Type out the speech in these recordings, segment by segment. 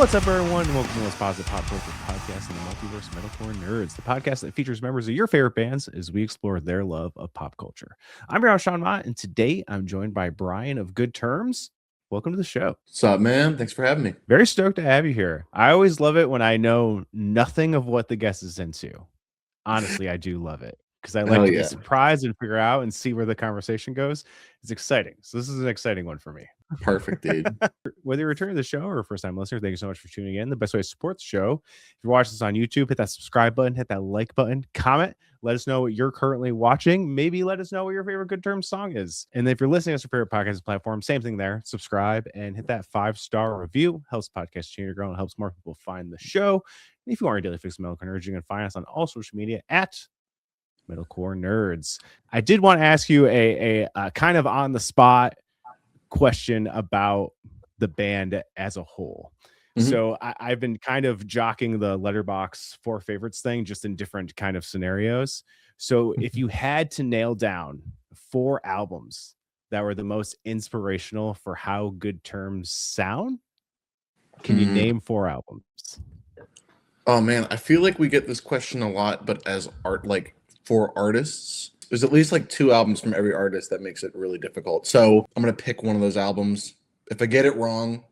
What's up, everyone? Welcome to the most positive pop culture podcast in the multiverse of Metalcore Nerds, the podcast that features members of your favorite bands as we explore their love of pop culture. I'm your host, Sean Mott, and today I'm joined by Brian of Good Terms. Welcome to the show. What's up, man? Thanks for having me. Very stoked to have you here. I always love it when I know nothing of what the guest is into. Honestly, I do love it because I like to be surprised and figure out and see where the conversation goes. It's exciting. So this is an exciting one for me. Perfect, dude. Whether you're returning to the show or a first-time listener, thank you so much for tuning in. The best way to support the show, if you're watching this on YouTube, hit that subscribe button, hit that like button, comment, let us know what you're currently watching. Maybe let us know what your favorite Good Terms song is. And if you're listening to your favorite podcast platform, same thing there. Subscribe and hit that 5-star review. Helps podcast change to grow and helps more people find the show. And if you want a daily fix of Metalcore Nerds, you can find us on all social media at Metalcore Nerds. I did want to ask you a kind of on the spot question about the band as a whole. So I've been kind of jocking the letterbox 4 favorites thing just in different kind of scenarios. So if you had to nail down 4 albums that were the most inspirational for how Good Terms sound, can you name 4 albums? Oh man, I feel like we get this question a lot, but as art, like for artists, there's at least like 2 albums from every artist that makes it really difficult. So I'm gonna pick one of those albums. If I get it wrong,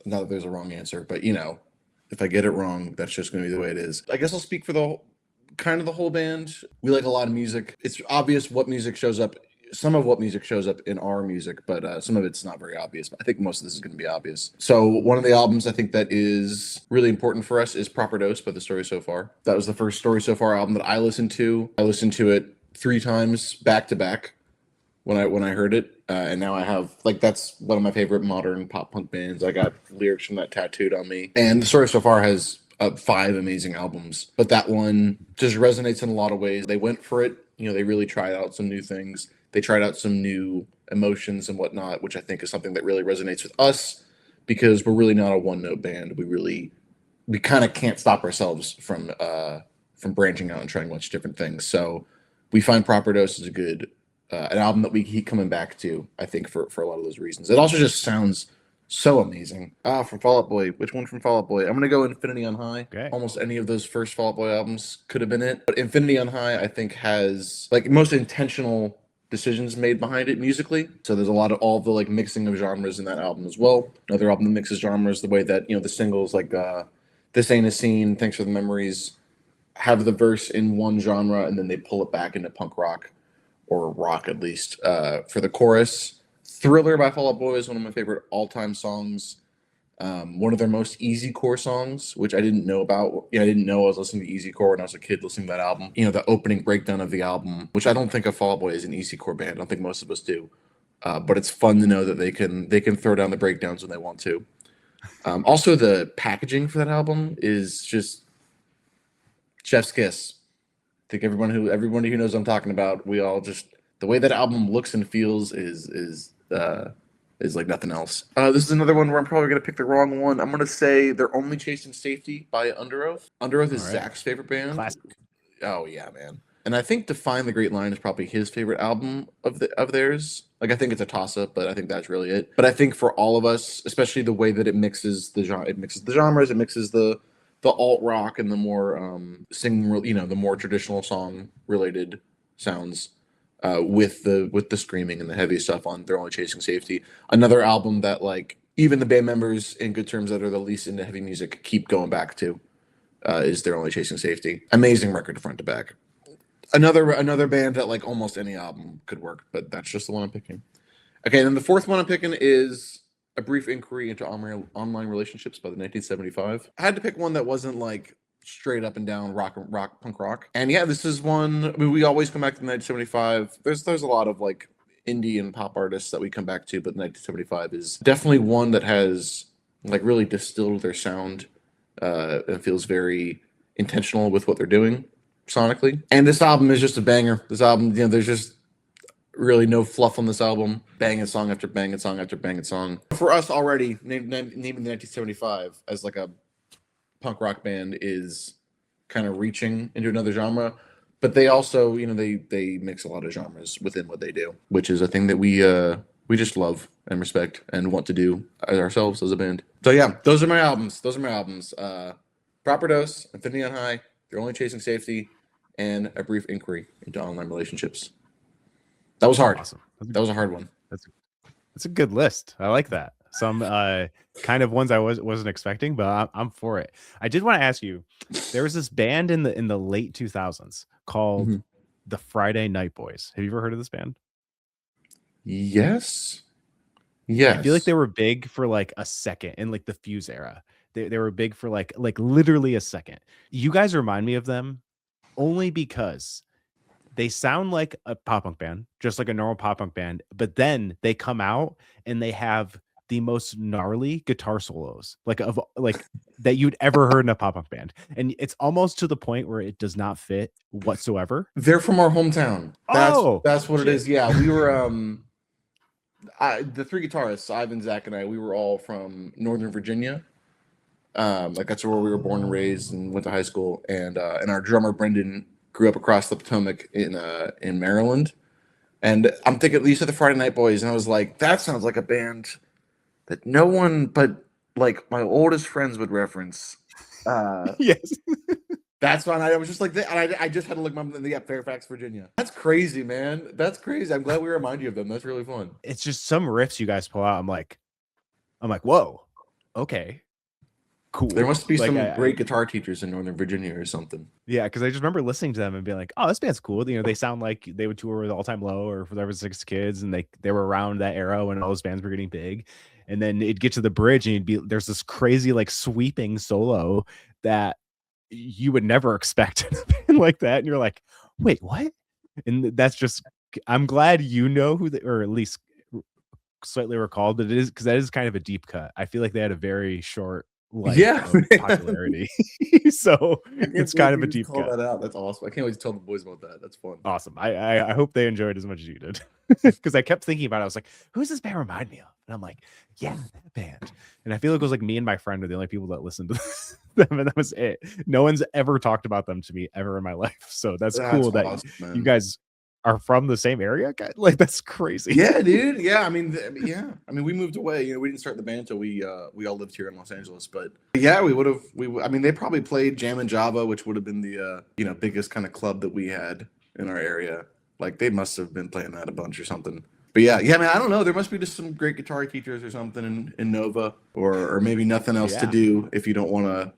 not that there's a wrong answer, but you know, if I get it wrong, that's just gonna be the way it is. I guess I'll speak for the whole band. We like a lot of music. It's obvious what music shows up. Some of what music shows up in our music, but some of it's not very obvious. But I think most of this is going to be obvious. So one of the albums I think that is really important for us is Proper Dose by The Story So Far. That was the first Story So Far album that I listened to. I listened to it 3 times back to back when I heard it, and now I have that's one of my favorite modern pop punk bands. I got lyrics from that tattooed on me, and The Story So Far has 5 amazing albums, but that one just resonates in a lot of ways. They went for it. You know, they really tried out some new things. They tried out some new emotions and whatnot, which I think is something that really resonates with us because we're really not a one-note band. We kind of can't stop ourselves from branching out and trying a bunch of different things. So we find Proper Dose is a good an album that we keep coming back to, I think, for a lot of those reasons. It also just sounds so amazing. From Fall Out Boy. Which one from Fall Out Boy? I'm going to go Infinity on High. Okay. Almost any of those first Fall Out Boy albums could have been it. But Infinity on High, I think, has most intentional decisions made behind it musically. So there's a lot of all the mixing of genres in that album as well. Another album that mixes genres the way that, the singles This Ain't a Scene, Thanks for the Memories, have the verse in one genre and then they pull it back into punk rock, or rock at least, for the chorus. Thriller by Fall Out Boy is one of my favorite all-time songs. One of their most easycore songs, which I didn't know about. I didn't know I was listening to easycore when I was a kid listening to that album. The opening breakdown of the album, which I don't think of Fall Out Boy is an easycore band. I don't think most of us do. But it's fun to know that they can throw down the breakdowns when they want to. Also, the packaging for that album is just chef's kiss. I think everybody who knows what I'm talking about, we all just, the way that album looks and feels is like nothing else. This is another one where I'm probably going to pick the wrong one. I'm going to say They're Only Chasing Safety by Under Oath. Under Oath is Zach's favorite band. Classic. Oh, yeah, man. And I think Define the Great Line is probably his favorite album of theirs. I think it's a toss-up, but I think that's really it. But I think for all of us, especially the way that it mixes the genres, it mixes the alt rock and the more singing, the more traditional song related sounds. With the screaming and the heavy stuff on They're Only Chasing Safety. Another album that even the band members in Good Terms that are the least into heavy music keep going back to is They're Only Chasing Safety. Amazing record front to back. Another band that almost any album could work, but that's just the one I'm picking. Okay, then the fourth one I'm picking is A Brief Inquiry into Online Relationships by the 1975. I had to pick one that wasn't straight up and down punk rock. And yeah, this is one, we always come back to 1975. There's a lot of indie and pop artists that we come back to, but 1975 is definitely one that has really distilled their sound and feels very intentional with what they're doing sonically. And this album is just a banger. This album, there's just really no fluff on this album. Banging song after banging song after banging song. For us already, naming the 1975 as a punk rock band is kind of reaching into another genre, but they also, they mix a lot of genres within what they do, which is a thing that we we just love and respect and want to do as ourselves as a band. So yeah, those are my albums. Proper Dose, Infinity on High, They're Only Chasing Safety, and A Brief Inquiry into Online Relationships. That was hard. Awesome. That was a hard one. That's a good list. I like that. Some kind of ones I wasn't expecting, but I'm for it. I did want to ask you, there was this band in the late 2000s called the Friday Night Boys. Have you ever heard of this band? Yes. I feel like they were big for like a second in like the Fuse era. They were big for like literally a second. You guys remind me of them only because they sound like a pop punk band, just like a normal pop punk band, but then they come out and they have the most gnarly guitar solos like that you'd ever heard in a pop punk band. And it's almost to the point where it does not fit whatsoever. They're from our hometown. That's what it is. Yeah, we were the three guitarists, Ivan, Zach, and I, we were all from Northern Virginia. Like that's where we were born and raised and went to high school. And our drummer Brendan grew up across the Potomac in Maryland. And I'm thinking, you said the Friday Night Boys, and I was like, that sounds like a band that no one but like my oldest friends would reference. Yes. That's why I was just like, I just had to look them up. Yeah, Fairfax, Virginia. That's crazy, man. That's crazy. I'm glad we remind you of them. That's really fun. It's just some riffs you guys pull out. I'm like, whoa, okay, cool. There must be some great guitar teachers in Northern Virginia or something. Yeah, because I just remember listening to them and being like, oh, this band's cool. You know, they sound like they would tour with All Time Low or Forever Six Kids, and they were around that era when all those bands were getting big. And then it'd get to the bridge and there's this crazy like sweeping solo that you would never expect like that. And you're like, wait, what? And that's just, I'm glad you know who they, or at least slightly recalled, but it is because that is kind of a deep cut. I feel like they had a very short life of popularity. So it's kind of a deep cut. That out. That's awesome. I can't wait to tell the boys about that. That's fun. Awesome. I hope they enjoyed as much as you did. Because I kept thinking about it. I was like, who's this band remind me of? And I'm like, yeah, that band. And I feel like it was like me and my friend are the only people that listened to them, and that was it. No one's ever talked about them to me ever in my life. So that's cool that you guys are from the same area. Like that's crazy. Yeah, dude. Yeah, I mean, we moved away. You know, we didn't start the band until we all lived here in Los Angeles. But yeah, I mean, they probably played Jam and Java, which would have been the biggest kind of club that we had in our area. Like they must have been playing that a bunch or something. But yeah, man, I don't know. There must be just some great guitar teachers or something in Nova, or maybe nothing else to do if you don't want to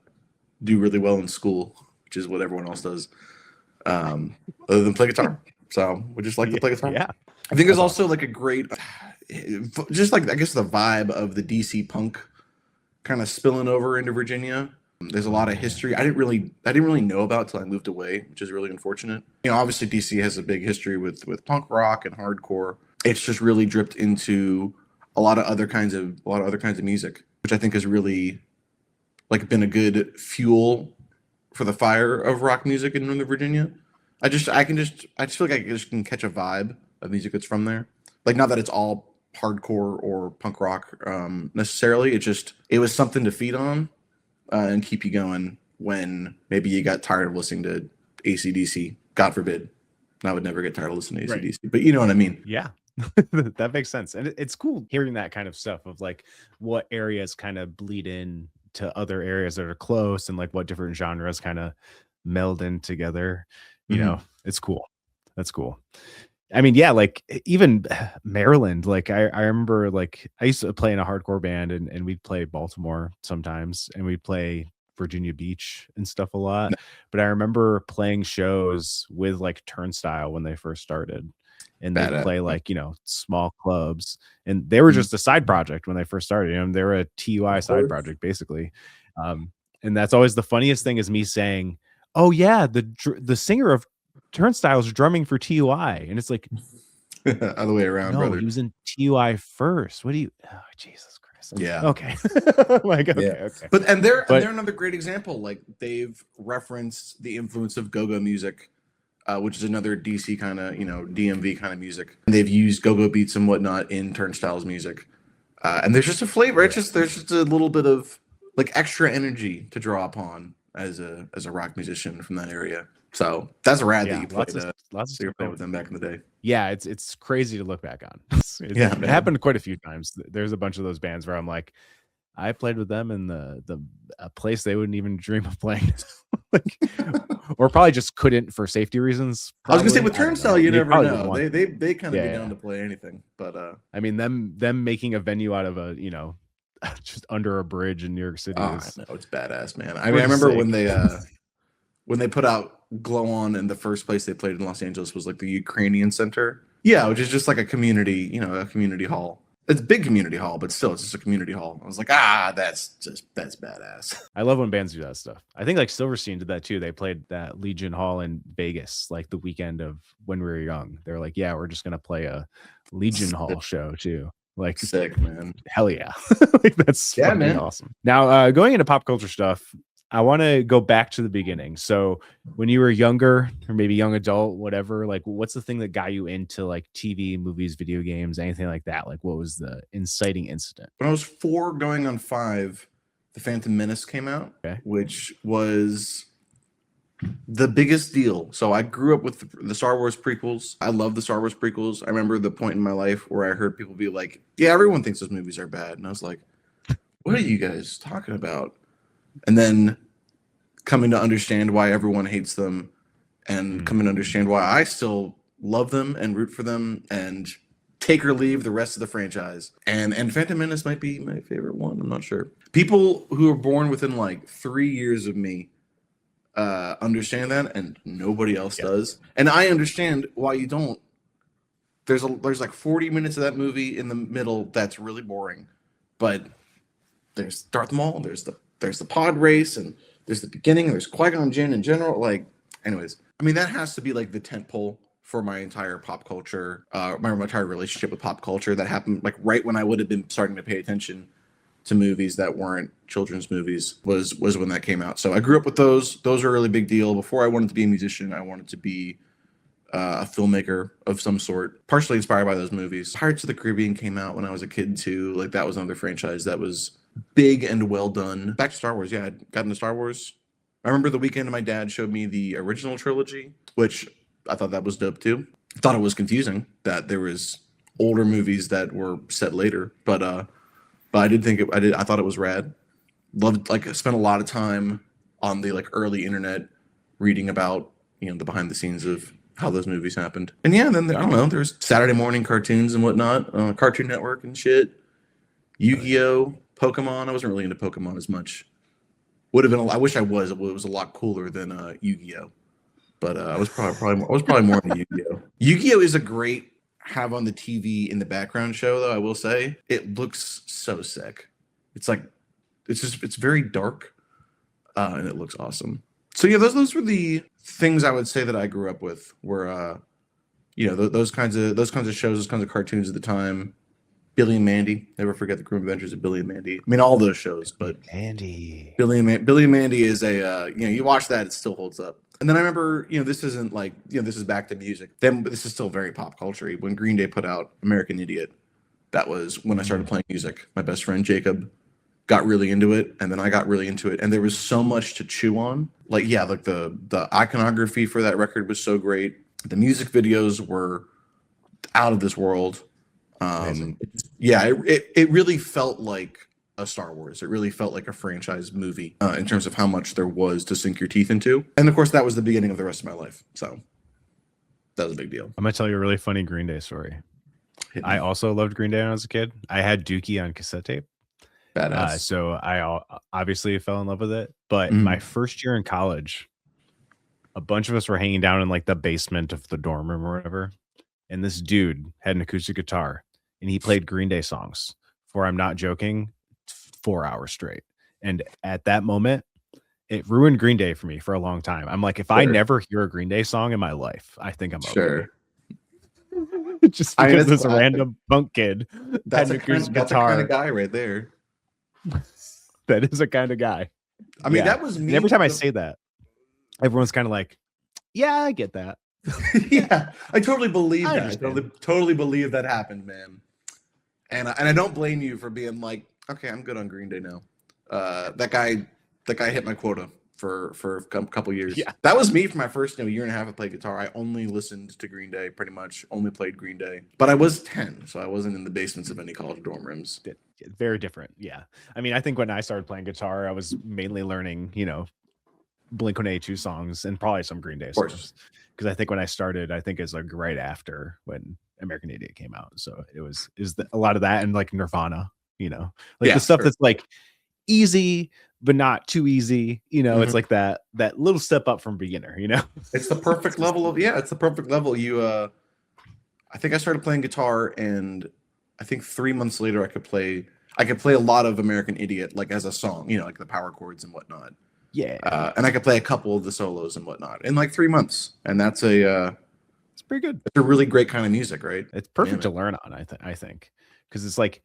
do really well in school, which is what everyone else does, other than play guitar. So we just like to play guitar. Yeah, I think there's also like a great, just like I guess the vibe of the DC punk kind of spilling over into Virginia. There's a lot of history I didn't really know about till I moved away, which is really unfortunate. You know, obviously DC has a big history with punk rock and hardcore. It's just really dripped into a lot of other kinds of music, which I think has really like been a good fuel for the fire of rock music in Northern Virginia. I just feel like I just can catch a vibe of music that's from there. Like not that it's all hardcore or punk rock necessarily. It was something to feed on and keep you going when maybe you got tired of listening to AC/DC. God forbid. I would never get tired of listening to AC/DC, but you know what I mean? Yeah. That makes sense. And it's cool hearing that kind of stuff of like what areas kind of bleed in to other areas that are close and like what different genres kind of meld in together. You know, it's cool. That's cool. I mean, yeah, like even Maryland, like I remember like I used to play in a hardcore band and we'd play Baltimore sometimes and we'd play Virginia Beach and stuff a lot. But I remember playing shows with like Turnstile when they first started. And they play like, you know, small clubs, and they were just a side project when they first started. You know, they were a TUI side project basically. And that's always the funniest thing is me saying, "Oh yeah, the singer of Turnstile is drumming for TUI," and it's like other way around, brother. He was in TUI first. What do you? Oh, Jesus Christ. Yeah. Okay. Like okay. But they're another great example. Like they've referenced the influence of go-go music. Which is another DC kind of, DMV kind of music. And they've used go-go beats and whatnot in Turnstile's music. And there's just a flavor. There's just a little bit of like extra energy to draw upon as a rock musician from that area. So that's rad that Yeah, you played lots of that you stuff played going. with them back in the day. Yeah, it's crazy to look back on. Yeah, It man. happened quite a few times. There's a bunch of those bands where I'm like, I played with them in a place they wouldn't even dream of playing. Like, or probably just couldn't for safety reasons. I was gonna say Probably. with I don't know. Turnstile, you They never probably would know. want. They kind of be Yeah, down yeah. to play anything. But I mean, them making a venue out of a just under a bridge in New York City I is know it's badass, man. I mean, I pretty remember sick. when they put out Glow On, and the first place they played in Los Angeles was like the Ukrainian Center. Yeah, which is just like a community, a community hall. It's a big community hall, but still, it's just a community hall. I was like, that's badass. I love when bands do that stuff. I think like Silverstein did that too. They played that Legion Hall in Vegas like the weekend of when we were young. They were like, yeah, we're just gonna play a Legion Hall show too. Like, Sick, man. hell yeah. Like, that's Yeah, fucking man. awesome. Now, going into pop culture stuff, I want to go back to the beginning. So when you were younger, or maybe young adult, whatever, like what's the thing that got you into like TV, movies, video games, anything like that? Like what was the inciting incident? When I was 4 going on 5, The Phantom Menace came out, Okay. which was the biggest deal. So I grew up with the Star Wars prequels. I love the Star Wars prequels. I remember the point in my life where I heard people be like, yeah, everyone thinks those movies are bad. And I was like, what are you guys talking about? And then coming to understand why everyone hates them, and coming to understand why I still love them and root for them and take or leave the rest of the franchise. And Phantom Menace might be my favorite one. I'm not sure. People who are born within like 3 years of me understand that, and nobody else does. And I understand why you don't. There's like 40 minutes of that movie in the middle that's really boring, but there's Darth Maul, there's the pod race, and there's the beginning, and there's Qui-Gon Jinn in general. Like, anyways, I mean, that has to be like the tentpole for my entire pop culture, my entire relationship with pop culture. That happened like right when I would have been starting to pay attention to movies that weren't children's movies, was when that came out. So I grew up with those. Those are a really big deal. Before I wanted to be a musician, I wanted to be a filmmaker of some sort, partially inspired by those movies. Pirates of the Caribbean came out when I was a kid too. Like, that was another franchise that was big and well done. Back to Star Wars. Yeah, I got into Star Wars. I remember the weekend my dad showed me the original trilogy, which I thought that was dope too. I thought it was confusing that there was older movies that were set later, but I did think I thought it was rad. Loved, like, I spent a lot of time on the like early internet reading about the behind the scenes of how those movies happened. And yeah, then I don't know, there's Saturday morning cartoons and whatnot, Cartoon Network and shit. Yu-Gi-Oh, Pokemon. I wasn't really into Pokemon as much. Would have been. I wish I was. It was a lot cooler than Yu-Gi-Oh. But I was probably more into Yu-Gi-Oh. Yu-Gi-Oh is a great have on the TV in the background show, though. I will say it looks so sick. It's like it's very dark, and it looks awesome. So yeah, those were the things I would say that I grew up with. Were those kinds of shows, those kinds of cartoons at the time. Billy and Mandy. Never forget the Grim Adventures of Billy and Mandy. I mean, all those shows, but Andy. Billy and Mandy is a you watch that, it still holds up. And then I remember, this isn't like, this is back to music. Then this is still very pop culture. When Green Day put out American Idiot, that was when I started playing music. My best friend Jacob got really into it, and then I got really into it, and there was so much to chew on. Like, yeah, like the iconography for that record was so great. The music videos were out of this world. It really felt like a Star Wars. It really felt like a franchise movie in terms of how much there was to sink your teeth into. And of course, that was the beginning of the rest of my life. So that was a big deal. I'm gonna tell you a really funny Green Day story. I also loved Green Day when I was a kid. I had Dookie on cassette tape. Badass. So I obviously fell in love with it. But my first year in college, a bunch of us were hanging down in like the basement of the dorm room or whatever. And this dude had an acoustic guitar, and he played Green Day songs for, I'm not joking, 4 hours straight. And at that moment, it ruined Green Day for me for a long time. I'm like, if I never hear a Green Day song in my life, I think I'm okay. Just because this random punk kid had an acoustic guitar. That's a kind of guy right there. That is a kind of guy. I mean, that was me. And every time I say that, everyone's kind of like, yeah, I get that. Yeah, I totally believe that. I totally believe that happened, man. And I don't blame you for being like, okay, I'm good on Green Day now. That guy hit my quota for a couple years. Yeah. That was me for my first year and a half I played guitar. I only listened to Green Day, pretty much. Only played Green Day. But I was 10, so I wasn't in the basements of any college dorm rooms. Very different. Yeah. I mean, I think when I started playing guitar, I was mainly learning, Blink-182 songs and probably some Green Day songs. Because I think when I started, I think it's like right after when American Idiot came out. So a lot of that and like Nirvana, the stuff that's like easy but not too easy. It's like that little step up from beginner. It's the perfect level of it's the perfect level. I think I started playing guitar, and I think 3 months later I could play a lot of American Idiot like as a song, like the power chords and whatnot. Yeah. And I could play a couple of the solos and whatnot in like 3 months, and that's it's pretty good. It's a really great kind of music, right? It's perfect to learn on. I think because it's like,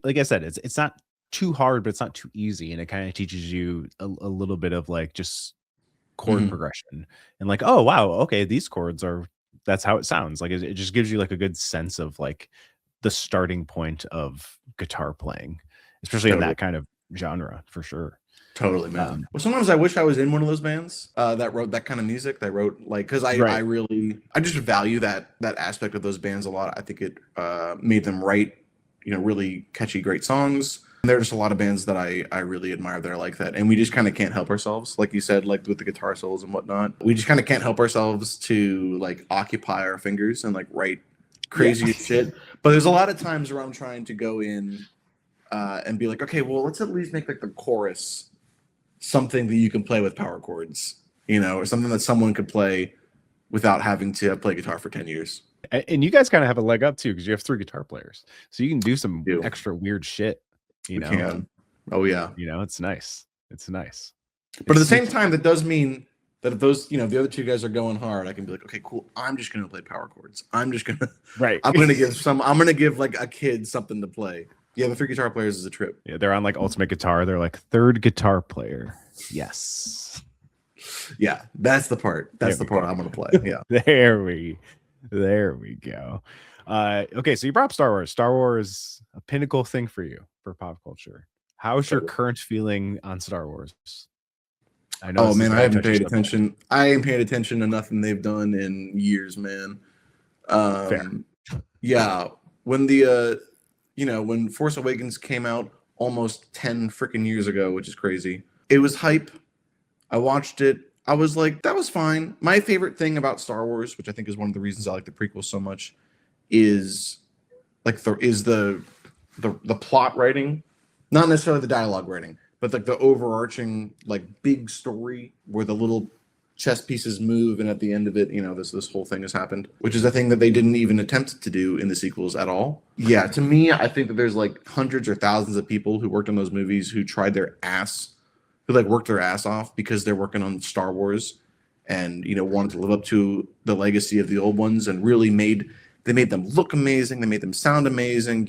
like I said, it's not too hard, but it's not too easy, and it kind of teaches you a little bit of like just chord progression and like, oh wow, okay, these chords that's how it sounds. Like it just gives you like a good sense of like the starting point of guitar playing, especially in that kind of genre, for sure. Totally, man. Well, sometimes I wish I was in one of those bands that wrote that kind of music. That wrote like, because I just value that aspect of those bands a lot. I think it made them write, really catchy, great songs. And there are just a lot of bands that I really admire that are like that, and we just kind of can't help ourselves, like you said, like with the guitar solos and whatnot. We just kind of can't help ourselves to like occupy our fingers and like write crazy shit. But there's a lot of times where I'm trying to go in and be like, okay, well, let's at least make like the chorus something that you can play with power chords, or something that someone could play without having to play guitar for 10 years. And you guys kind of have a leg up too, because you have 3 guitar players, so you can do some extra weird shit. We can. Oh yeah. It's nice. It's nice. But at the same time, that does mean that if those, the other 2 guys are going hard, I can be like, okay, cool. I'm just gonna play power chords. I'm gonna give like a kid something to play. Yeah, the 3 guitar players is a trip. Yeah, they're on like Ultimate Guitar. They're like 3rd guitar player. Yes. Yeah, that's the part. That's the part I'm gonna play. Yeah. There we go. Okay, so you brought up Star Wars. Star Wars, a pinnacle thing for you for pop culture. How's your current feeling on Star Wars? I know. Oh man, I haven't paid attention. I ain't paid attention to nothing they've done in years, man. Fair. Yeah, when the when Force Awakens came out almost 10 freaking years ago, which is crazy. It was hype. I watched it. I was like, that was fine. My favorite thing about Star Wars, which I think is one of the reasons I like the prequels so much, is like the plot writing, not necessarily the dialogue writing, but like the overarching like big story where the little chess pieces move, and at the end of it, this whole thing has happened, which is a thing that they didn't even attempt to do in the sequels at all. Yeah, to me, I think that there's like hundreds or thousands of people who worked on those movies who worked their ass off because they're working on Star Wars and wanted to live up to the legacy of the old ones, and really made them look amazing, they made them sound amazing,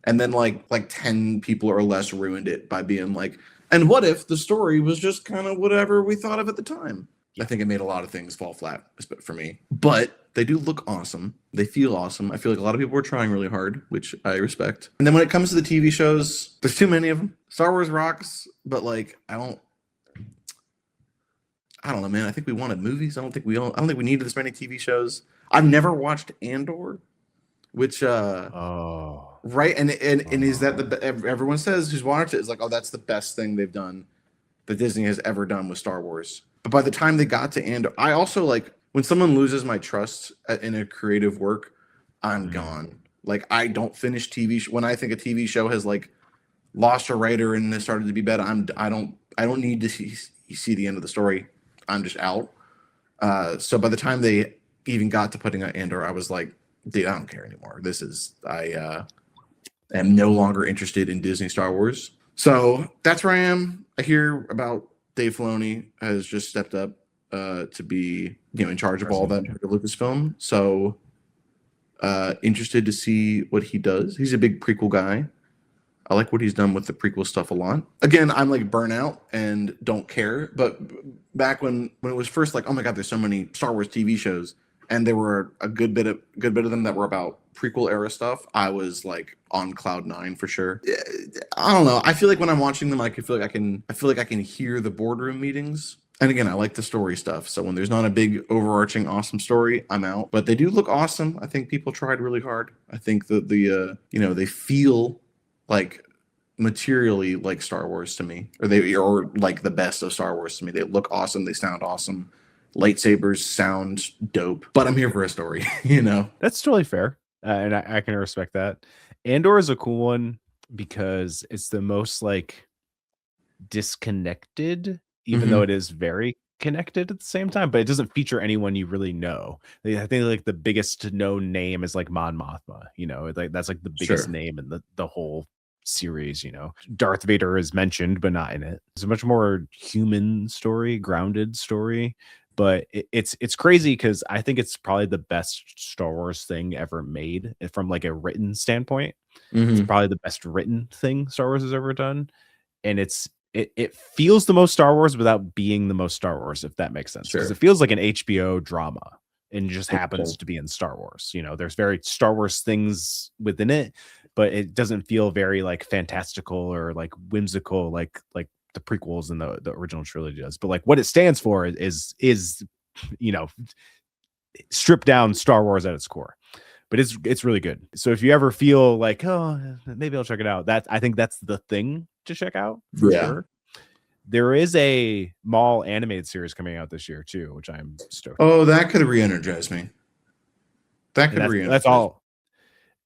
and then like 10 people or less ruined it by being like, and what if the story was just kind of whatever we thought of at the time? I think it made a lot of things fall flat for me. But they do look awesome. They feel awesome. I feel like a lot of people were trying really hard, which I respect. And then when it comes to the TV shows, there's too many of them. Star Wars rocks, but like I don't know, man. I think we wanted movies. I don't think we needed this many TV shows. I've never watched Andor, which right, and is that everyone says who's watched it is like, oh, that's the best thing they've done that Disney has ever done with Star Wars. But by the time they got to Andor, I also like when someone loses my trust in a creative work, I'm gone. Like I don't finish TV when I think a TV show has like lost a writer and has started to be bad. I don't need to see the end of the story. I'm just out. So by the time they even got to putting out Andor, I was like, dude, I don't care anymore. I am no longer interested in Disney Star Wars. So that's where I am. I hear about Dave Filoni has just stepped up to be in charge of all that Lucasfilm. So interested to see what he does. He's a big prequel guy. I like what he's done with the prequel stuff a lot. Again, I'm like burnout and don't care. But back when it was first like, oh my God, there's so many Star Wars TV shows, and there were a good bit of them that were about prequel era stuff, I was like on cloud nine for sure. I don't know. I feel like when I'm watching them, I feel like I can hear the boardroom meetings. And again, I like the story stuff. So when there's not a big overarching awesome story, I'm out. But they do look awesome. I think people tried really hard. I think that they feel like materially like Star Wars to me, or like the best of Star Wars to me. They look awesome. They sound awesome. Lightsabers sound dope. But I'm here for a story, you know. That's totally fair, and I can respect that. Andor is a cool one because it's the most like disconnected, even though Hmm. it is very connected at the same time, but it doesn't feature anyone you really know. I think like the biggest known name is like Mon Mothma, like that's like the biggest Sure. name in the whole series. Darth Vader is mentioned, but not in it. It's a much more human story, grounded story. But it's crazy because I think it's probably the best Star Wars thing ever made from like a written standpoint. It's Hmm. probably the best written thing Star Wars has ever done, and it feels the most Star Wars without being the most Star Wars, if that makes sense. Because it Sure. feels like an HBO drama and just happens Interesting. to be in Star Wars. There's very Star Wars things within it, but it doesn't feel very like fantastical or like whimsical like the prequels and the original trilogy does. But like what it stands for is you know stripped down Star Wars at its core. But it's really good. So if you ever feel like, oh, maybe I'll check it out, I think that's the thing to check out for Yeah. sure. There is a Maul animated series coming out this year too, which I'm stoked Oh, about. that could re-energize me. That And could that's re-energize me. all.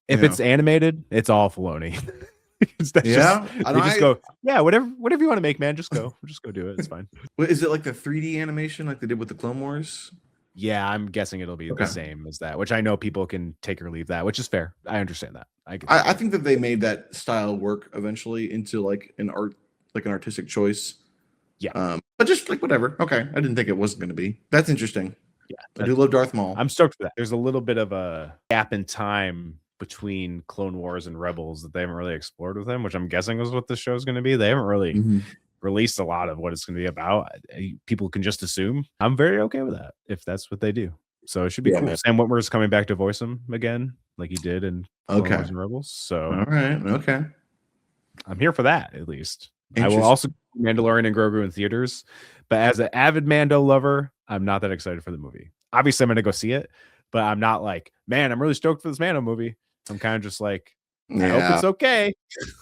If Yeah. it's animated, it's all Filoni. That's just Yeah. And they just go, yeah, whatever you want to make, man, just go do it. It's fine. is it like the 3D animation like they did with the Clone Wars? Yeah, I'm guessing it'll be the Okay. same as that, which I know people can take or leave that, which is fair. I understand that. I get I that. think that they made that style work eventually into like an artistic choice. Yeah, But just like whatever. Okay. I didn't think it wasn't going to be. That's interesting. yeah. I do love Darth Maul. I'm stoked for that. There's a little bit of a gap in time between Clone Wars and Rebels that they haven't really explored with him, which I'm guessing is what the show's going to be. They haven't really Mhm. released a lot of what it's going to be about. People can just assume. I'm very okay with that if that's what they do. So it should be Yeah, cool. man. Sam Witwer's coming back to voice him again, like he did in Clone Okay. Wars and Rebels. So All right. Okay. I'm here for that at least. I will Interesting. also Mandalorian and Grogu in theaters, but as an avid Mando lover, I'm not that excited for the movie. Obviously, I'm going to go see it, but I'm not like, man, I'm really stoked for this Mando movie. I'm kind of just like, I hope Yeah. it's okay.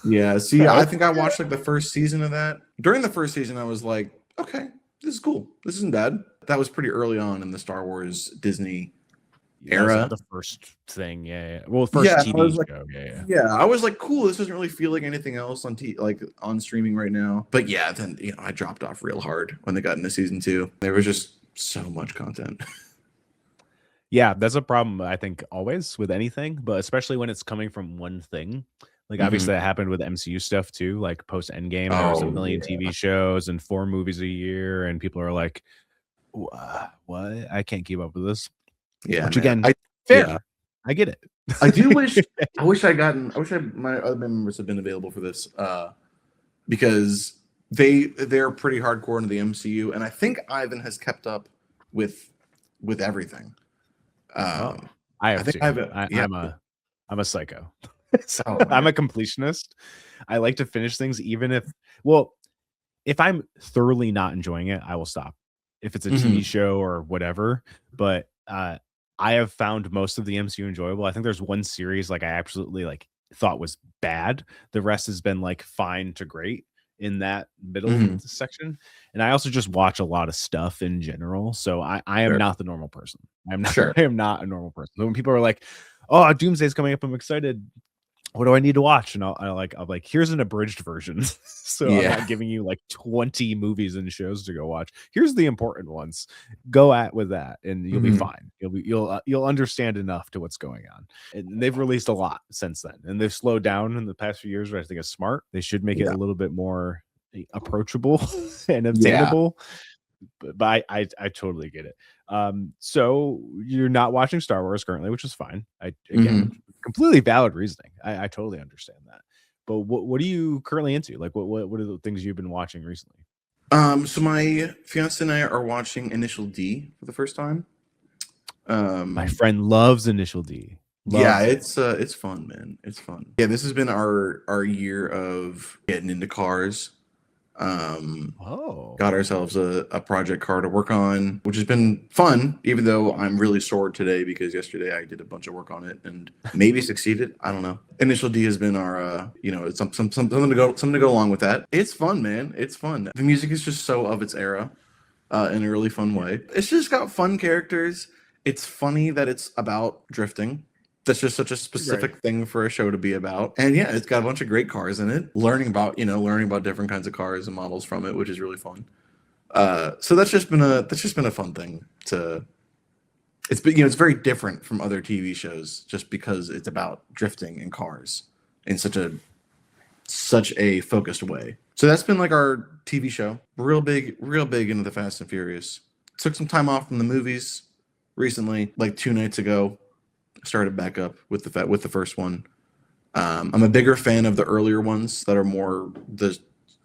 Yeah. See, I I hope think I watched like the first season of that. During the first season, I was like, okay, this is cool. This isn't bad. That was pretty early on in the Star Wars Disney that was like era. the first thing. Yeah. Well, the first Yeah, I TV was like, show. Yeah. I was like, cool. This doesn't really feel like anything else like on streaming right now. But yeah, then I dropped off real hard when they got into season two. There was just so much content. Yeah, that's a problem, I think, always with anything, but especially when it's coming from one thing. Like, Hmm. obviously, that happened with MCU stuff too. Like, post Endgame, there was a Oh million yeah, TV shows and 4 movies a year, and people are like, what? I can't keep up with this. yeah, Which, man. again, Yeah, fair. I get it. I do wish. I wish my other members had been available for this. Because they're pretty hardcore into the MCU, and I think Ivan has kept up with everything. Oh, Um, I I have think too. Ivan, yeah. I'm a psycho. So Oh I'm man. a completionist. I like to finish things, even well, if I'm thoroughly not enjoying it, I will stop. If it's a TV Hmm. show or whatever, but I have found most of the MCU enjoyable. I think there's one series like I absolutely like thought was bad. The rest has been like fine to great in that middle Hmm. section. And I also just watch a lot of stuff in general. So I am Sure. not the normal person. I'm not Sure. I am not a normal person. So when people are like, oh, Doomsday's coming up, I'm excited, what do I need to watch? And I'm like, here's an abridged version. So I'm Yeah. not giving you like 20 movies and shows to go watch. Here's the important ones. Go at with that and you'll be Hmm. fine. You'll understand enough to what's going on. And they've released a lot since then. And they've slowed down in the past few years, which I think is smart. They should make it Yeah. a little bit more approachable and Yeah. obtainable. But I totally get it. So you're not watching Star Wars currently, which is fine. Again, Hmm. completely valid reasoning. I totally understand that. But what are you currently into? Like what are the things you've been watching recently? So my fiance and I are watching Initial D for the first time. My Um, friend loves Initial D. yeah, Loves it. it's fun, man. It's fun. Yeah, this has been our year of getting into cars. Um, Oh, got ourselves a project car to work on, which has been fun, even though I'm really sore today because yesterday I did a bunch of work on it and maybe succeeded. I don't know. Initial D has been our, it's something to go along with that. It's fun, man. It's fun. The music is just so of its era, in a really fun yeah. way. It's just got fun characters. It's funny that it's about drifting. That's just such a Right. specific thing for a show to be about. And yeah, it's got a bunch of great cars in it. Learning about different kinds of cars and models from it, which is really fun. So that's just been a fun thing to. It's been, it's very different from other TV shows just because it's about drifting and cars in such a focused way. So that's been like our TV show. Real big into the Fast and Furious. Took some time off from the movies recently, like 2 nights ago. Started back up with the first one. I'm a bigger fan of the earlier ones that are more the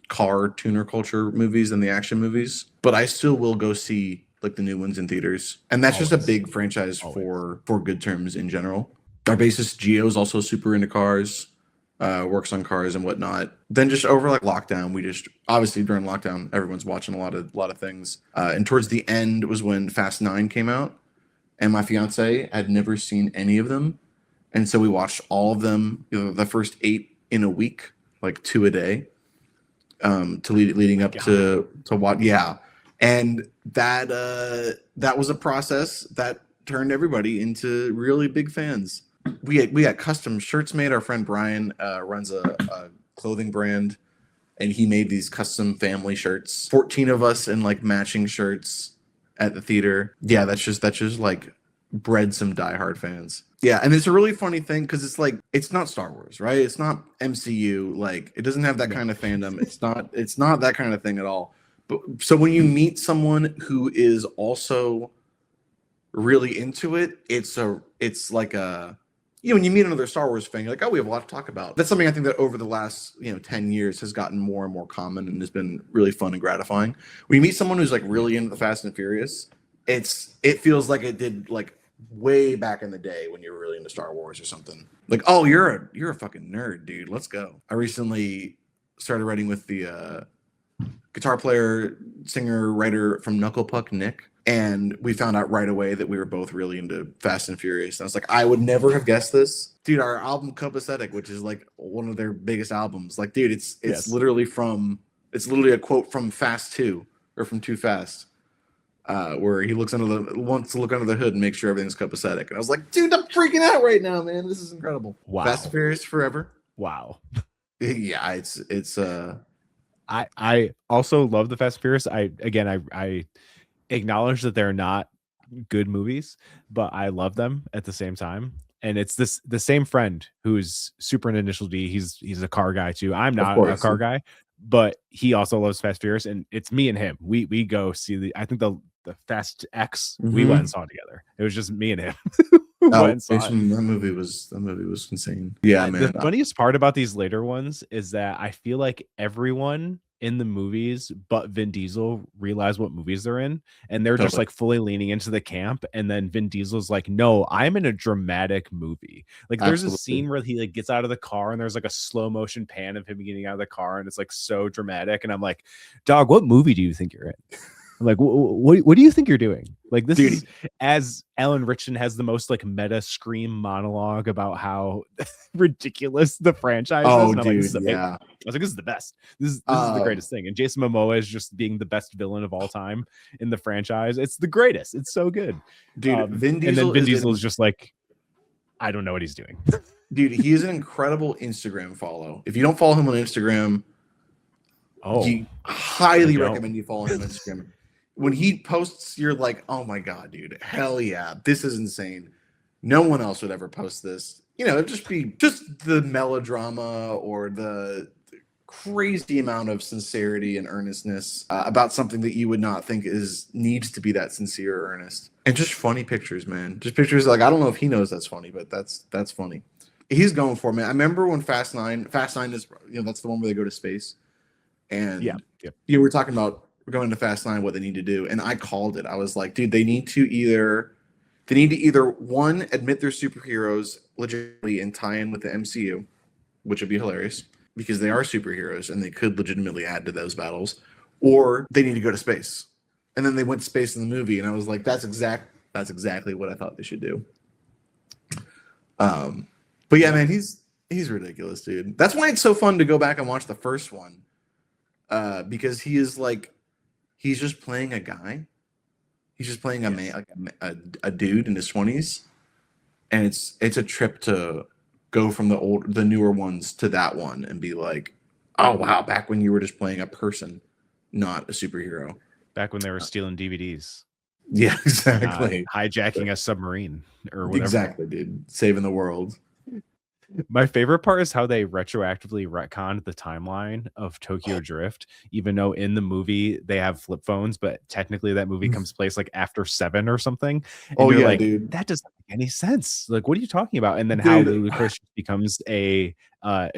car tuner culture movies than the action movies, but I still will go see like the new ones in theaters. And that's just a Always. big franchise Always. for Good Terms in general. Our bassist Gio is also super into cars, works on cars and whatnot. Then just over like lockdown, we just obviously during lockdown, everyone's watching a lot of things. And towards the end was when Fast Nine came out, and my fiance had never seen any of them, and so we watched all of them, the first eight in a week, like two a day, leading up God. to what, yeah. And that was a process that turned everybody into really big fans. We got custom shirts made. Our friend Brian runs a clothing brand, and he made these custom family shirts. 14 of us in like matching shirts at the theater. Yeah, that's just like bred some diehard fans. Yeah, and it's a really funny thing because it's like it's not Star Wars, right? It's not MCU. Like it doesn't have that No. kind of fandom. It's not that kind of thing at all. But so when you meet someone who is also really into it, it's like a, when you meet another Star Wars fan, you're like, oh, we have a lot to talk about. That's something I think that over the last 10 years has gotten more and more common and has been really fun and gratifying. When you meet someone who's like really into the Fast and Furious, it feels like it did like way back in the day when you were really into Star Wars or something. Like, oh, you're a fucking nerd, dude. Let's go. I recently started writing with the guitar player, singer, writer from Knuckle Puck, Nick. And we found out right away that we were both really into Fast and Furious. And I was like, I would never have guessed this. Dude, our album Copacetic, which is like one of their biggest albums, like, dude, Yes. it's literally a quote from Fast 2 or from Too Fast. Where he wants to look under the hood and make sure everything's copacetic. And I was like, dude, I'm freaking out right now, man. This is incredible. Wow. Fast and Furious forever. Wow. Yeah, it's I also love the Fast and Furious. I acknowledge that they're not good movies, but I love them at the same time. And it's the same friend who's super into Initial D. He's a car guy too. I'm of not a course. car guy, but he also loves Fast Furious, and it's me and him. We go see I think the Fast X we went and saw together. It was just me and him. Went and saw it. That movie was insane. Yeah, man. The funniest part about these later ones is that I feel like everyone in the movies but Vin Diesel realize what movies they're in, and they're just Totally. like fully leaning into the camp. And then Vin Diesel's like, no, I'm in a dramatic movie. Like there's a Absolutely. scene where he like gets out of the car and there's like a slow motion pan of him getting out of the car, and it's like so dramatic. And I'm like, dog, what movie do you think you're in? I'm like, what do you think you're doing? Like this Dude. is, as Alan Ritchson has the most like meta scream monologue about how ridiculous the franchise is. And I'm like, this is amazing. Yeah. I was like, this is the best. This is the greatest thing. And Jason Momoa is just being the best villain of all time in the franchise. It's the greatest. It's so good. Dude, Vin Diesel, and then Vin Diesel is just like, I don't know what he's doing. Dude, he is an incredible Instagram follow. If you don't follow him on Instagram, I highly recommend you follow him on Instagram. When he posts, you're like, oh my God, dude, hell yeah, this is insane. No one else would ever post this. It'd just be just the melodrama or the crazy amount of sincerity and earnestness about something that you would not think needs to be that sincere or earnest. And just funny pictures, man. Just pictures like, I don't know if he knows that's funny, but that's funny. He's going for it, man. I remember when Fast Nine is, that's the one where they go to space. And we're talking about going to Fast Nine, what they need to do. And I called it. I was like, dude, they need to either They need to either one admit they're superheroes legitimately and tie in with the MCU, which would be hilarious because they are superheroes and they could legitimately add to those battles, or they need to go to space. And then they went to space in the movie, and I was like, that's exactly what I thought they should do. But yeah, man, he's ridiculous, dude. That's why it's so fun to go back and watch the first one, because he's just playing a guy. He's just playing a man, like a dude in his 20s, and it's a trip to go from the newer ones to that one and be like, oh wow, back when you were just playing a person, not a superhero. Back when they were stealing DVDs. Yeah, exactly. Hijacking a submarine or whatever. Exactly, dude. Saving the world. My favorite part is how they retroactively retconned the timeline of Tokyo Drift, even though in the movie they have flip phones, but technically that movie comes place like after 7 or something. And you're like, dude, that doesn't make any sense. Like, what are you talking about? And then how Ludacris becomes a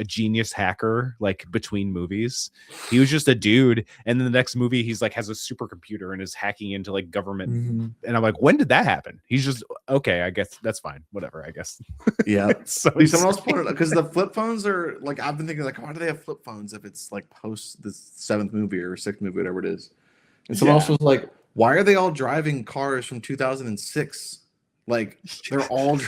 genius hacker, like between movies. He was just a dude, and then the next movie he's like has a supercomputer and is hacking into like government. And I'm like, when did that happen? He's just okay, I guess that's fine, whatever, I guess. Yeah. So someone else pointed out, because the flip phones are like, I've been thinking like, why do they have flip phones if it's like post the 7th movie or 6th movie, whatever it is? And someone else was like, why are they all driving cars from 2006? Like they're all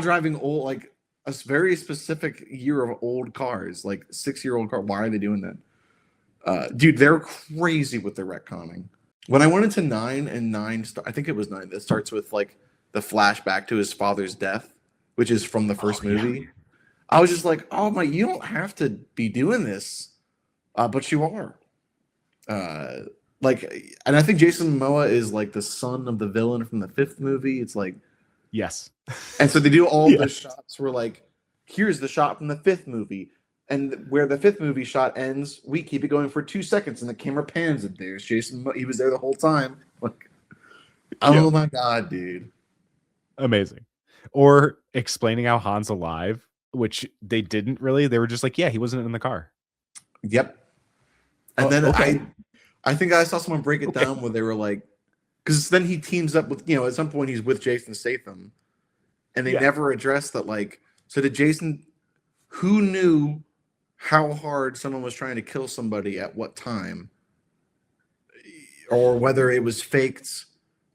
driving old, like a very specific year of old cars, like 6-year-old car. Why are they doing that? Dude, they're crazy with the retconning. When I went into 9 and 9, I think it was 9 that starts with like the flashback to his father's death, which is from the first movie. Yeah. I was just like, oh my, you don't have to be doing this, but you are. Like, and I think Jason Momoa is like the son of the villain from the 5th movie. It's like, yes. And so they do all the shots where like, here's the shot from the 5th movie. And where the 5th movie shot ends, we keep it going for 2 seconds and the camera pans and there's Jason. He was there the whole time. Like, oh my God, dude. Amazing. Or explaining how Han's alive, which they didn't really. They were just like, yeah, he wasn't in the car. Yep. And then I think I saw someone break it down where they were like, because then he teams up with, at some point he's with Jason Statham. And they never addressed that, like, so did Jason, who knew how hard someone was trying to kill somebody at what time? Or whether it was faked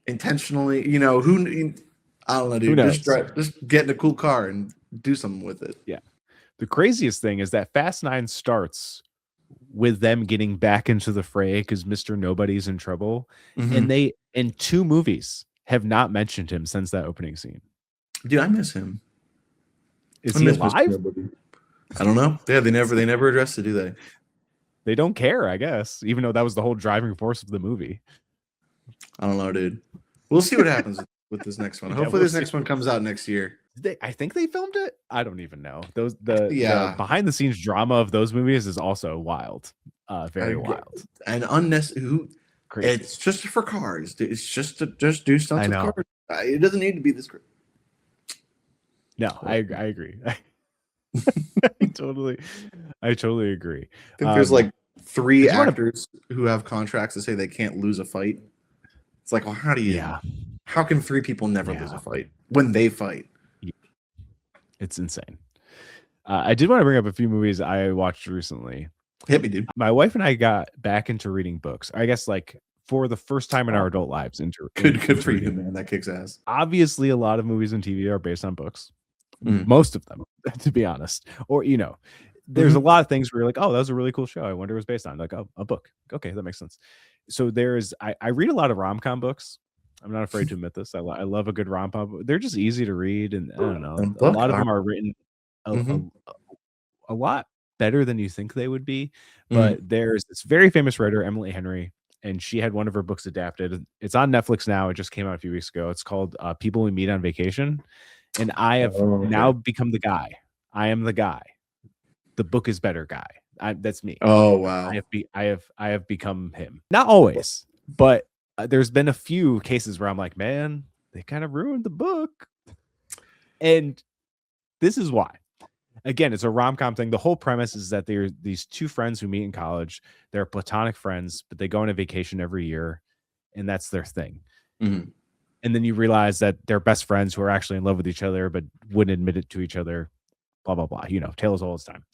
intentionally, who, I don't know, dude. Just get in a cool car and do something with it. Yeah. The craziest thing is that Fast 9 starts with them getting back into the fray because Mr. Nobody's in trouble. And they, in 2 movies, have not mentioned him since that opening scene. Dude, I miss him. Is he alive? I don't know. Yeah, they never addressed it, do they? They don't care, I guess, even though that was the whole driving force of the movie. I don't know, dude. We'll see what happens with this next one. Hopefully this next one comes out next year. I think they filmed it. I don't even know. The behind the scenes drama of those movies is also wild. Very wild. And unnecessary. It's just for cars. It's just to do stunts with cars. It doesn't need to be this great. No, I agree. I totally agree. I think there's like 3 actors who have contracts that say they can't lose a fight. It's like, well, how do you? How can 3 people never lose a fight when they fight? It's insane. I did want to bring up a few movies I watched recently. Hit me, dude. My wife and I got back into reading books. I guess like for the first time in our adult lives. Good for you, man. That kicks ass. Obviously, a lot of movies and TV are based on books. Most of them, to be honest. Or there's a lot of things where you're like, oh, that was a really cool show. I wonder what it was based on. Like, oh, a book. Okay, that makes sense. So I read a lot of rom-com books. I'm not afraid to admit this. I love a good rom-com. They're just easy to read, and I don't know. A lot of them are written a lot better than you think they would be. But there's this very famous writer, Emily Henry, and she had one of her books adapted. It's on Netflix now. It just came out a few weeks ago. It's called People We Meet on Vacation. And I have now become the guy. I am the guy. The book is better guy. That's me. Oh wow. I have become him. Not always, but there's been a few cases where I'm like, man, they kind of ruined the book. And this is why. Again, it's a rom-com thing. The whole premise is that they're these 2 friends who meet in college. They're platonic friends, but they go on a vacation every year, and that's their thing. and then you realize that they're best friends who are actually in love with each other, but wouldn't admit it to each other. Blah blah blah. Tales all this time.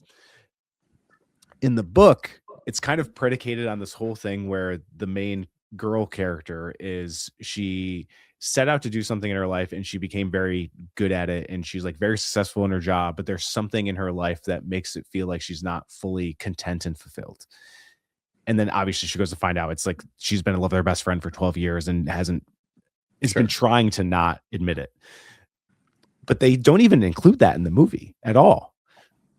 In the book, it's kind of predicated on this whole thing where the main girl character she set out to do something in her life and she became very good at it and she's like very successful in her job, but there's something in her life that makes it feel like she's not fully content and fulfilled. And then obviously she goes to find out it's like she's been in love with her best friend for 12 years and it's been trying to not admit it. But they don't even include that in the movie at all.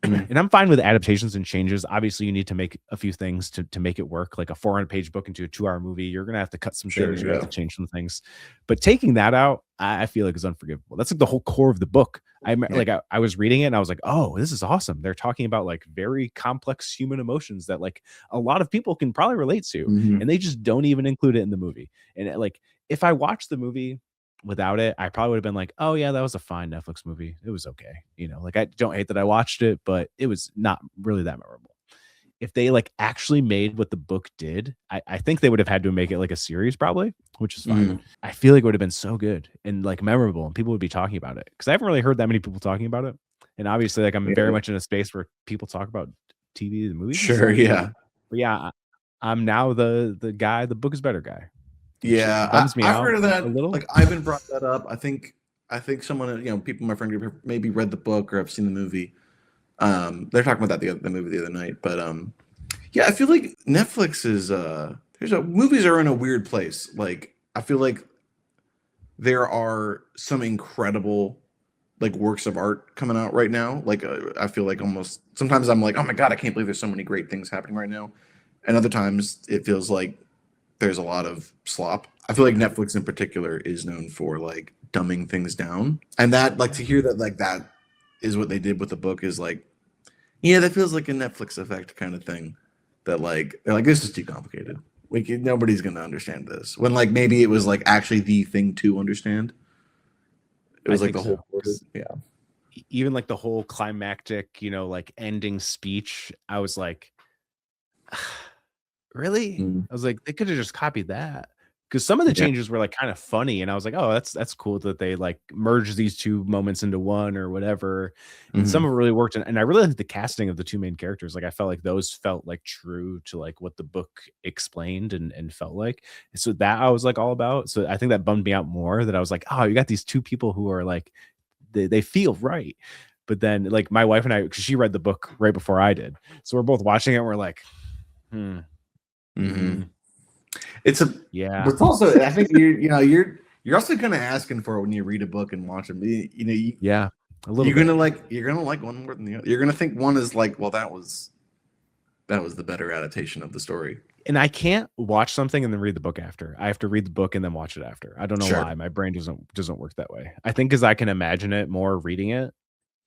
And I'm fine with adaptations and changes. Obviously, you need to make a few things to make it work. Like a 400-page book into a 2-hour movie, you're gonna have to cut some things. You're gonna have to change some things. But taking that out, I feel like is unforgivable. That's like the whole core of the book. I was reading it and I was like, oh, this is awesome. They're talking about like very complex human emotions that like a lot of people can probably relate to, and they just don't even include it in the movie. And like if I watched the movie without it, I probably would have been like, oh yeah, that was a fine Netflix movie. It was okay. Like I don't hate that I watched it, but it was not really that memorable. If they like actually made what the book did, I think they would have had to make it like a series probably, which is fine. I feel like it would have been so good and like memorable and people would be talking about it because I haven't really heard that many people talking about it. And obviously like I'm very much in a space where people talk about TV and movies. Sure, yeah. But yeah, I'm now the guy, the book is better guy. Yeah, bums me I've out heard of that. a little. Like Ivan brought that up. I think someone, people in my friend group have maybe read the book or have seen the movie. They're talking about that the movie the other night. But yeah, I feel like Netflix is movies are in a weird place. Like I feel like there are some incredible like works of art coming out right now. Like I feel like almost sometimes I'm like, oh my god, I can't believe there's so many great things happening right now. And other times it feels like there's a lot of slop. I feel like Netflix in particular is known for like dumbing things down. And that like to hear that like that is what they did with the book is like, yeah, that feels like a Netflix effect kind of thing. That like they're like, this is too complicated. Nobody's gonna understand this. When like maybe it was like actually the thing to understand. It was like the whole yeah. Even like the whole climactic, like ending speech, I was like, really? I was like, they could have just copied that because some of the changes were like kind of funny, and I was like, oh, that's cool that they like merged these two moments into one or whatever. And some of it really worked, and I really liked the casting of the two main characters. Like I felt like those felt like true to like what the book explained and felt like. So that I was like all about. So I think that bummed me out more. That I was like, oh, you got these two people who are like they feel right. But then like my wife and I, because she read the book right before I did, so we're both watching it and we're like, It's a yeah. But also, I think you're also kind of asking for it when you read a book and watch them. Yeah, a little. You're gonna like one more than the other. You're gonna think one is like, well, that was the better adaptation of the story. And I can't watch something and then read the book after. I have to read the book and then watch it after. I don't know why. My brain doesn't work that way. I think because I can imagine it more reading it,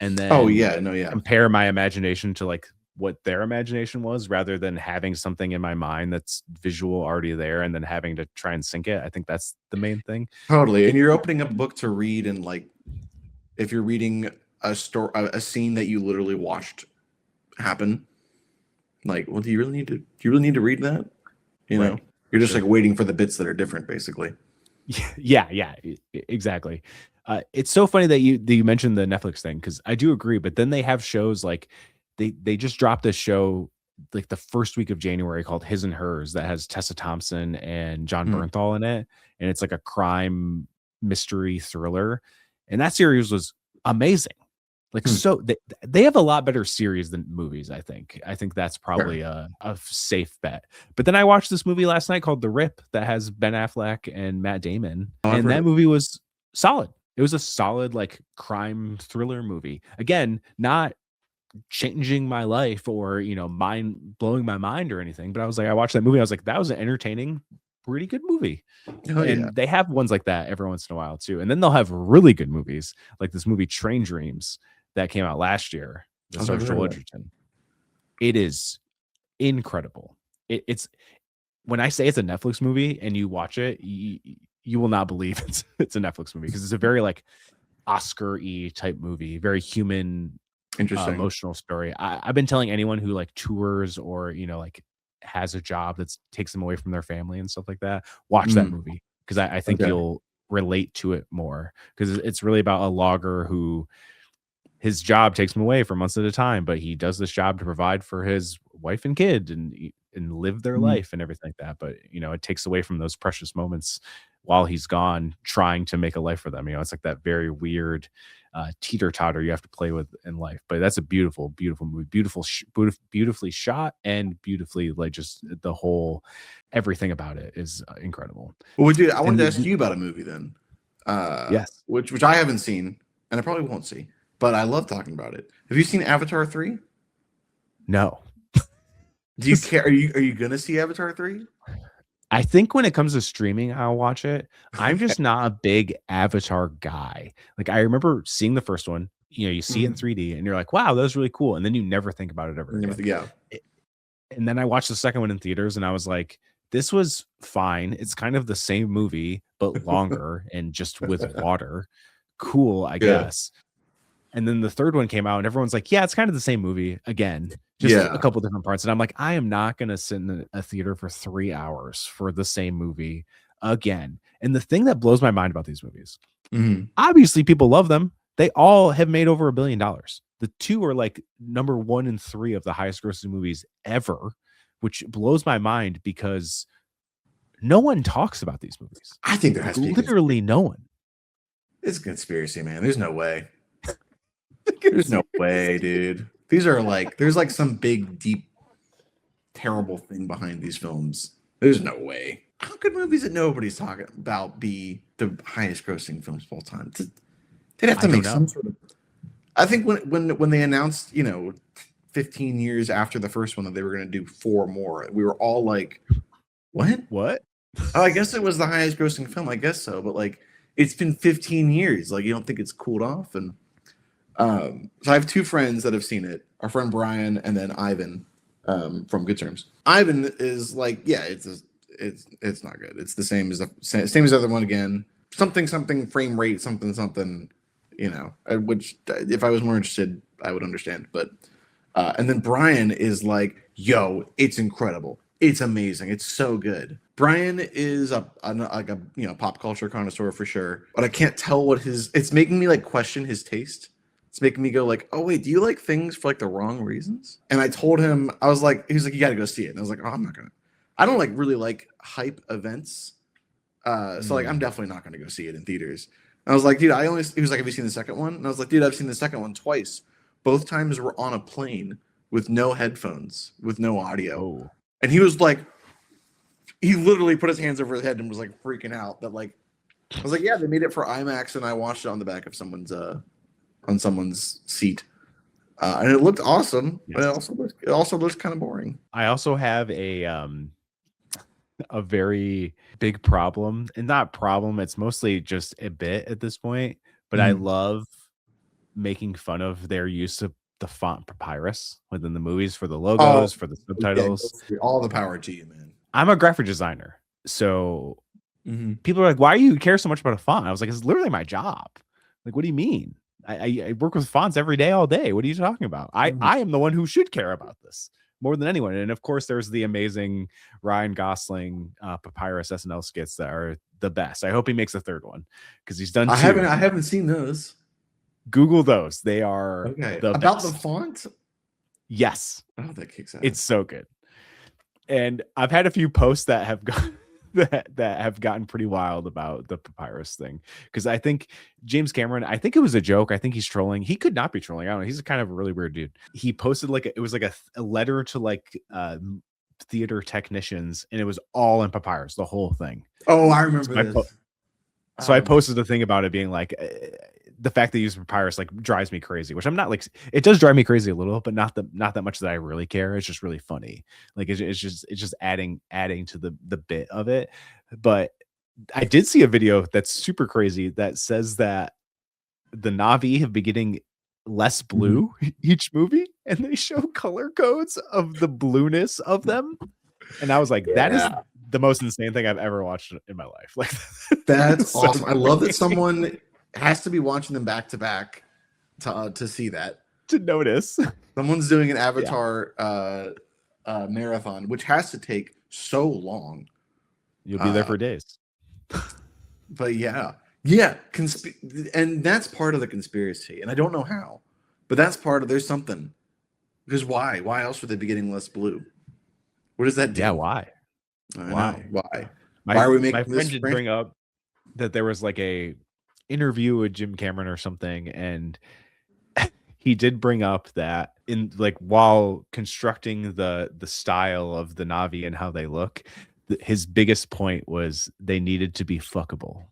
and then compare my imagination to like what their imagination was rather than having something in my mind that's visual already there and then having to try and sync it. I think that's the main thing. Totally. And you're opening up a book to read, and like if you're reading a scene that you literally watched happen, like, well, do you really need to read that? You're just like waiting for the bits that are different, basically. Yeah, exactly. It's so funny that you mentioned the Netflix thing because I do agree, but then they have shows like they just dropped a show like the first week of January called His and Hers that has Tessa Thompson and John Bernthal in it, and it's like a crime mystery thriller, and that series was amazing. Like so they have a lot better series than movies. I think that's probably a safe bet. But then I watched this movie last night called The Rip that has Ben Affleck and Matt Damon, and that movie was solid. It was a solid like crime thriller movie. Again, not changing my life or mind blowing my mind or anything, but I was like, I watched that movie, I was like, that was an entertaining, pretty good movie. They have ones like that every once in a while too, and then they'll have really good movies like this movie Train Dreams that came out last year that stars Joel Edgerton. It is incredible. It's when I say it's a Netflix movie and you watch it, you will not believe it's a Netflix movie because it's a very like Oscar-y type movie, very human, interesting, emotional story. I've been telling anyone who like tours or like has a job that takes them away from their family and stuff like that, watch that movie because I think you'll relate to it more, because it's really about a logger who his job takes him away for months at a time, but he does this job to provide for his wife and kid and live their Mhm. life and everything like that. But it takes away from those precious moments while he's gone, trying to make a life for them. It's like that very weird teeter totter you have to play with in life. But that's a beautiful, beautiful movie, beautifully shot, and beautifully, like, just the whole everything about it is incredible. Well, dude, I wanted And to ask you about a movie then, yes, which I haven't seen, and I probably won't see, but I love talking about it. Have you seen Avatar 3? no. Do you care? Are you gonna see Avatar 3? I think when it comes to streaming, I'll watch it. I'm Okay. just not a big Avatar guy. Like, I remember seeing the first one, you see it in Mhm. 3D and you're like, wow, that was really cool. And then you never think about it ever again. Yeah. It- And then I watched the second one in theaters and I was like, this was fine. It's kind of the same movie, but longer and just with water. Cool, I Yeah. guess. And then the third one came out, and everyone's like, "Yeah, it's kind of the same movie again, just a Yeah. couple different parts." And I'm like, I am not gonna sit in a theater for 3 hours for the same movie again. And the thing that blows my mind about these movies, Mhm. obviously people love them. They all have made over $1 billion. The two are like number 1 and 3 of the highest grossing movies ever, which blows my mind because no one talks about these movies. I think there Like, has to be a literally no one. It's a conspiracy, man. There's no way. There's no way, dude. These are like there's like some big, deep, terrible thing behind these films. There's no way. How could movies that nobody's talking about be the highest grossing films of all time? They'd have I to don't make know. some sort of. I think when they announced, 15 years after the first one that they were going to do 4 more, we were all like, "What? What? Oh, I guess it was the highest grossing film. I guess so, but like, it's been 15 years. Like, you don't think it's cooled off?" And so I have 2 friends that have seen it. Our friend Brian and then Ivan from Good Terms. Ivan is like, yeah, it's not good. It's the same as the other one again. Something frame rate, something. Which if I was more interested, I would understand. But and then Brian is like, yo, it's incredible. It's amazing. It's so good. Brian is like a pop culture connoisseur for sure, but I can't tell what his. It's making me like question his taste. It's making me go like, oh wait, do you like things for like the wrong reasons? And I told him, I was like, he was like, you got to go see it. And I was like, oh, I'm not gonna. I don't like really like hype events, so like I'm definitely not gonna go see it in theaters. And I was like, dude, I only. He was like, have you seen the second one? And I was like, dude, I've seen the second one twice. Both times we're on a plane with no headphones, with no audio. Oh. And he was like, he literally put his hands over his head and was like freaking out that like I was like, yeah, they made it for IMAX and I watched it on the back of someone's seat. And it looked awesome, but Yes. it also looks kind of boring. I also have a very big problem, and not problem, it's mostly just a bit at this point, but I Mhm. love making fun of their use of the font papyrus within the movies for the Oh, logos, for the yeah, subtitles. all the power to you, man. I'm a graphic designer, so Mm-hmm. people are like, "Why do you care so much about a font?" I was like, "It's literally my job." Like, what do you mean? I work with fonts every day, all day. What are you talking about? Mm-hmm. I am the one who should care about this more than anyone. And of course, there's the amazing Ryan Gosling Papyrus SNL skits that are the best. I hope he makes a third one because he's done 2. I haven't seen those. Google those; they are Okay, the about best. the font. Yes, Oh, that kicks ass. it's so good. And I've had a few posts that have got that have gotten pretty wild about the papyrus thing, because I think James Cameron, I think it was a joke. I think he's trolling. He could not be trolling. I don't know. He's a kind of a really weird dude. He posted like it was like a letter to like theater technicians, and it was all in papyrus, the whole thing. Oh, I remember So I, this. so I posted the thing about it being like the fact that you use papyrus like drives me crazy, which I'm not like, it does drive me crazy a little, but not that much that I really care. It's just really funny. Like it's just adding to the bit of it. But I did see a video that's super crazy that says that the Na'vi have been getting less blue each movie, and they show color codes of the blueness of them. And I was like, that is the most insane thing I've ever watched in my life. Like, That's so awesome. I love that someone has to be watching them back to back to see that. to notice. Someone's doing an Avatar marathon, which has to take so long. You'll be there for days. But yeah, and that's part of the conspiracy, and I don't know how, but that's part of there's something. Because why? Why else would they be getting less blue? What does that Yeah, do? why? I know Why? why. Why My are we my making friend this did bring up that there was like a interview with Jim Cameron or something, and he did bring up that in like while constructing the style of the Navi and how they look, his biggest point was they needed to be fuckable.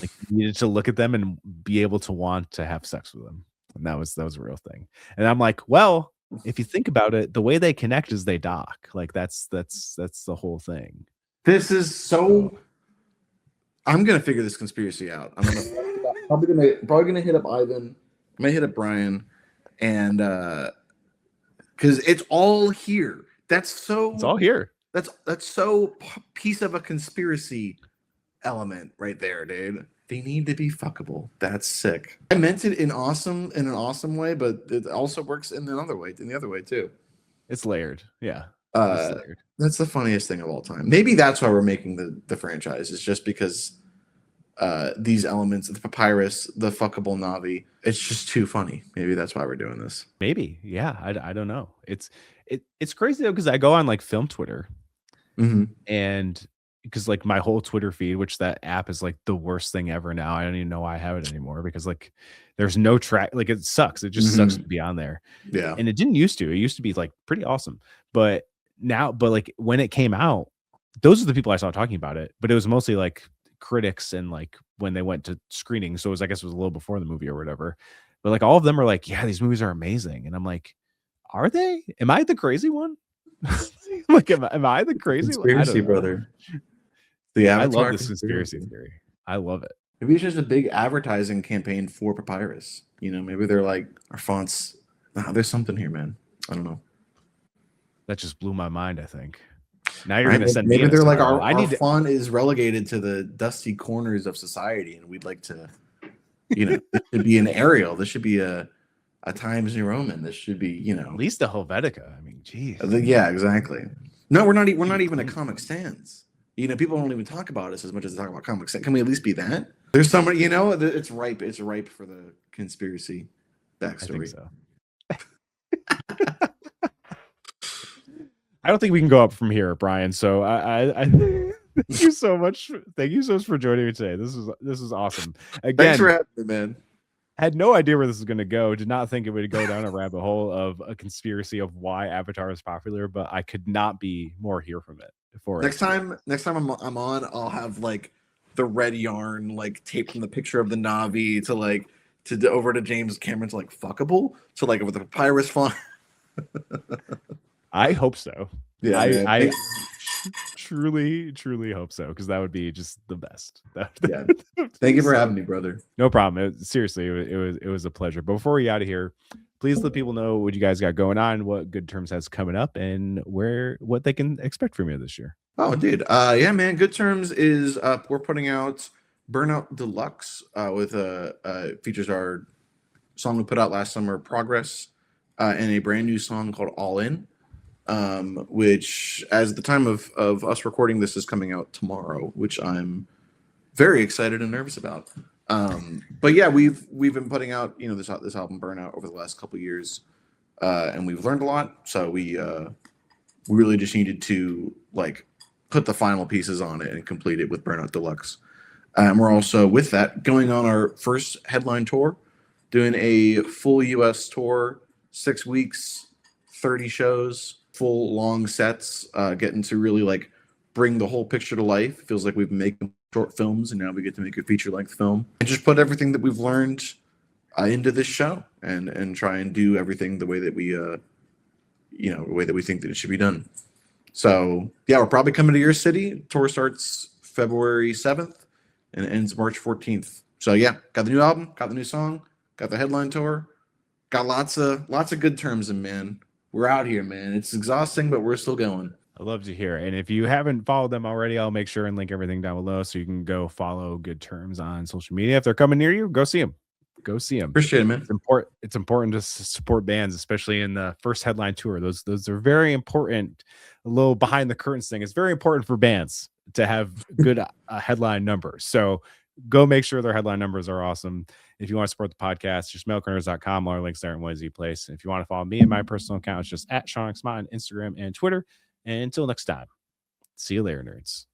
Like you needed to look at them and be able to want to have sex with them. And that was a real thing. And I'm like, well, if you think about it, the way they connect is they dock. Like that's the whole thing. This is So so. I'm gonna figure this conspiracy out. I'm gonna probably gonna hit up Ivan. I may hit up Brian, and because it's all here. it's all here. That's so piece of a conspiracy element right there, dude. They need to be fuckable. That's sick. I meant it in an awesome way, but it also works in the other way too. It's layered. Yeah. It's Uh, layered. that's the funniest thing of all time. Maybe that's why we're making the franchise. It's just because these elements, the papyrus, the fuckable Navi, it's just too funny. Maybe that's why we're doing this. Maybe. Yeah. I don't know. It's crazy though, because I go on like film Twitter Mm-hmm. and because like my whole Twitter feed, which that app is like the worst thing ever now. I don't even know why I have it anymore because like there's no track, like it sucks. It just sucks Mm-hmm. to be on there. Yeah. And it didn't used to. It used to be like pretty awesome. But now, but like when it came out, those are the people I saw talking about it. But it was mostly like critics and like when they went to screening. So it was, I guess it was a little before the movie or whatever. But like all of them are like, yeah, these movies are amazing. And I'm like, are they? Am I the crazy one? Like, am I the crazy one? I don't Conspiracy, know. brother. The I love Avatar this conspiracy conspiracy. theory. I love it. Maybe it's just a big advertising campaign for Papyrus. You know, maybe they're like our fonts. Nah, there's something here, man. I don't know. That just blew my mind, I think. Now you're Right? gonna send me Maybe in a they're like spiral. I our need to, font is relegated to the dusty corners of society, and we'd like to, this should be an Arial. This should be a Times New Roman. This should be, at least a Helvetica. I mean, geez. yeah, exactly. No, we're not even a Comic Sans. You know, people don't even talk about us as much as they talk about Comic Sans. Can we at least be that? There's somebody, it's ripe. It's ripe for the conspiracy backstory. I think so. I don't think we can go up from here, Brian. So I thank you so much. Thank you so much for joining me today. This is awesome. Again, Thanks for having me, man. Had no idea where this is going to go. Did not think it would go down a rabbit hole of a conspiracy of why Avatar is popular, but I could not be more here from it. Next time I'm on, I'll have like the red yarn like taped from the picture of the Navi to over to James Cameron's like fuckable to like with the papyrus font. I hope so. Yeah, I truly hope so because that would be just the best. Yeah. Thank you for having me, brother. No problem. Seriously, it was a pleasure. But before we get out of here, please let people know what you guys got going on, what Good Terms has coming up, and what they can expect from you this year. Oh, dude. Yeah, man. Good Terms is we're putting out Burnout Deluxe with features our song we put out last summer, Progress, and a brand new song called All In. Which, as the time of us recording this, is coming out tomorrow, which I'm very excited and nervous about. But yeah, we've been putting out this album Burnout over the last couple of years, and we've learned a lot. So we really just needed to like put the final pieces on it and complete it with Burnout Deluxe. And we're also with that going on our first headline tour, doing a full U.S. tour, 6 weeks, 30 shows. Full long sets, getting to really like bring the whole picture to life. Feels like we've been making short films and now we get to make a feature length film and just put everything that we've learned into this show and try and do everything the way that we the way that we think that it should be done. So yeah, we're probably coming to your city. Tour starts February 7th and ends March 14th. So yeah, got the new album, got the new song, got the headline tour, got lots of good terms in, man. We're out here, man. It's exhausting, but we're still going. I love to hear. And if you haven't followed them already, I'll make sure and link everything down below so you can go follow Good Terms on social media. If they're coming near you, go see them. Go see them. Appreciate it, man. It's important to support bands, especially in the first headline tour. Those are very important. A little behind the curtains thing. It's very important for bands to have good headline numbers. So go make sure their headline numbers are awesome. If you want to support the podcast, just metalcorners.com. All our links there in one easy place. And if you want to follow me and my personal account, it's just at Sean Xmott on Instagram and Twitter. And until next time, see you later, nerds.